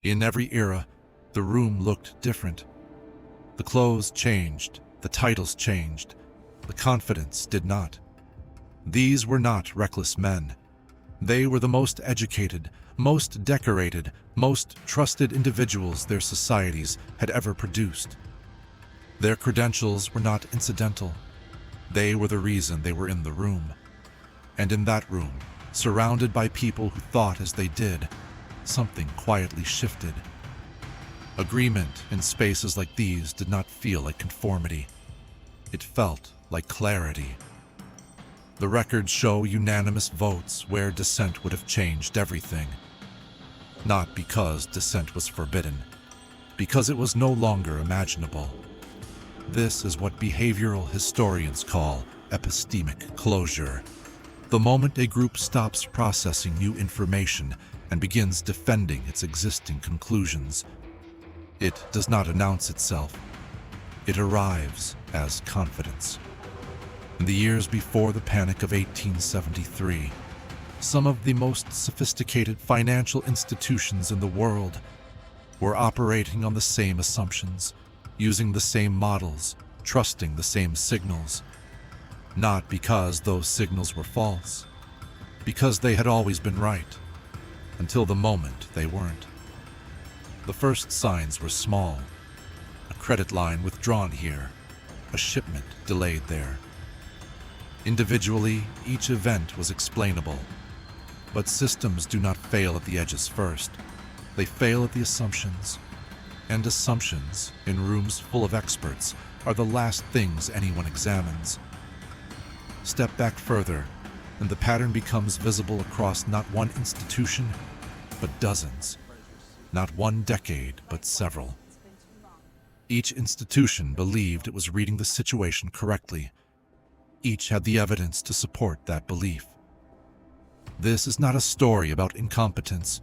In every era, the room looked different. The clothes changed, the titles changed, the confidence did not. These were not reckless men. They were the most educated, most decorated, most trusted individuals their societies had ever produced. Their credentials were not incidental. They were the reason they were in the room. And in that room, surrounded by people who thought as they did, something quietly shifted. Agreement in spaces like these did not feel like conformity. It felt like clarity. The records show unanimous votes where dissent would have changed everything. Not because dissent was forbidden, because it was no longer imaginable. This is what behavioral historians call epistemic closure. The moment a group stops processing new information and begins defending its existing conclusions, it does not announce itself. It arrives as confidence. In the years before the Panic of 1873, some of the most sophisticated financial institutions in the world were operating on the same assumptions, using the same models, trusting the same signals. Not because those signals were false, because they had always been right, until the moment they weren't. The first signs were small. A credit line withdrawn here, a shipment delayed there. Individually, each event was explainable. But systems do not fail at the edges first. They fail at the assumptions. And assumptions, in rooms full of experts, are the last things anyone examines. Step back further, and the pattern becomes visible across not one institution, but dozens. Not one decade, but several. Each institution believed it was reading the situation correctly. Each had the evidence to support that belief. This is not a story about incompetence.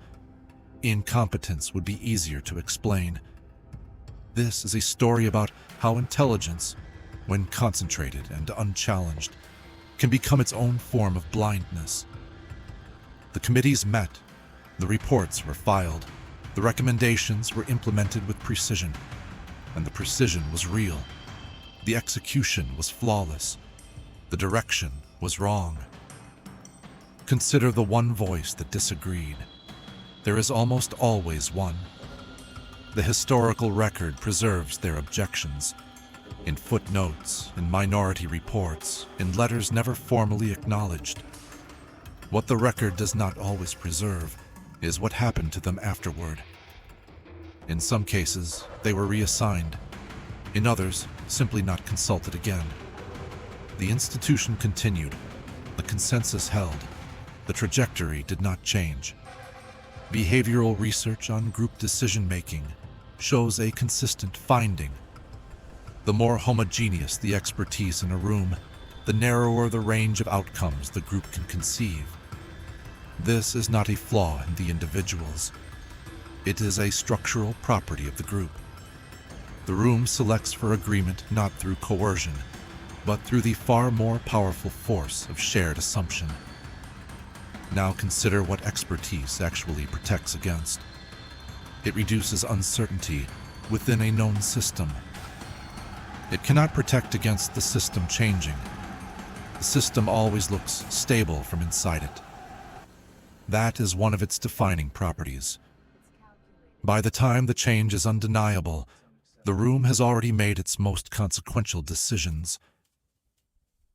Incompetence would be easier to explain. This is a story about how intelligence, when concentrated and unchallenged, can become its own form of blindness. The committees met, the reports were filed, the recommendations were implemented with precision, and the precision was real. The execution was flawless. The direction was wrong. Consider the one voice that disagreed. There is almost always one. The historical record preserves their objections. In footnotes, in minority reports, in letters never formally acknowledged. What the record does not always preserve is what happened to them afterward. In some cases, they were reassigned. In others, simply not consulted again. The institution continued. The consensus held. The trajectory did not change. Behavioral research on group decision-making shows a consistent finding. The more homogeneous the expertise in a room, the narrower the range of outcomes the group can conceive. This is not a flaw in the individuals. It is a structural property of the group. The room selects for agreement not through coercion, but through the far more powerful force of shared assumption. Now consider what expertise actually protects against. It reduces uncertainty within a known system. It cannot protect against the system changing. The system always looks stable from inside it. That is one of its defining properties. By the time the change is undeniable, the room has already made its most consequential decisions.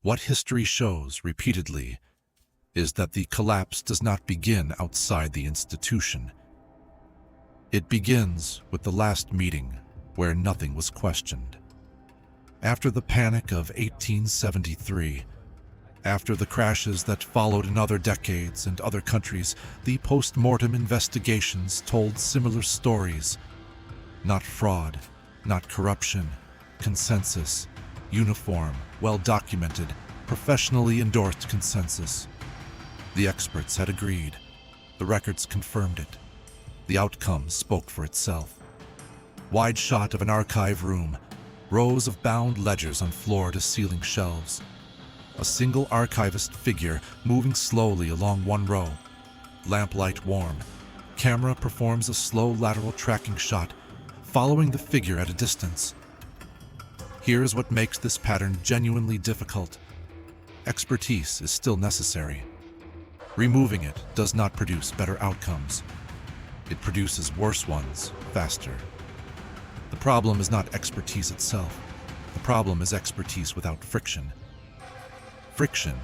What history shows repeatedly is that the collapse does not begin outside the institution. It begins with the last meeting where nothing was questioned. After the Panic of 1873, after the crashes that followed in other decades and other countries, the post-mortem investigations told similar stories. Not fraud, not corruption, consensus, uniform, well-documented, professionally endorsed consensus. The experts had agreed. The records confirmed it. The outcome spoke for itself. Wide shot of an archive room, rows of bound ledgers on floor-to-ceiling shelves. A single archivist figure moving slowly along one row. Lamplight warm, camera performs a slow lateral tracking shot, following the figure at a distance. Here's what makes this pattern genuinely difficult. Expertise is still necessary. Removing it does not produce better outcomes. It produces worse ones faster. The problem is not expertise itself. The problem is expertise without friction. Friction,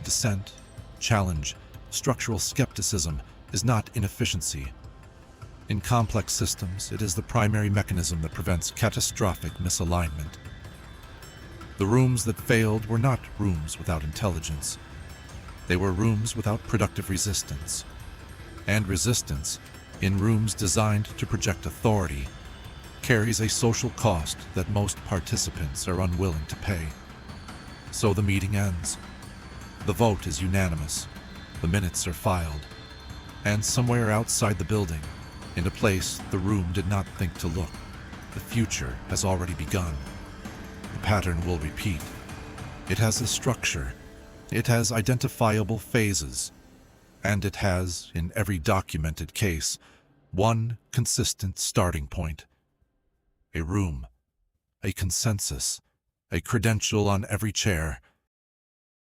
dissent, challenge, structural skepticism is not inefficiency. In complex systems, it is the primary mechanism that prevents catastrophic misalignment. The rooms that failed were not rooms without intelligence. They were rooms without productive resistance. And resistance, in rooms designed to project authority, carries a social cost that most participants are unwilling to pay. So the meeting ends. The vote is unanimous. The minutes are filed. And somewhere outside the building, in a place the room did not think to look, the future has already begun. The pattern will repeat. It has a structure. It has identifiable phases. And it has, in every documented case, one consistent starting point. A room, a consensus, a credential on every chair,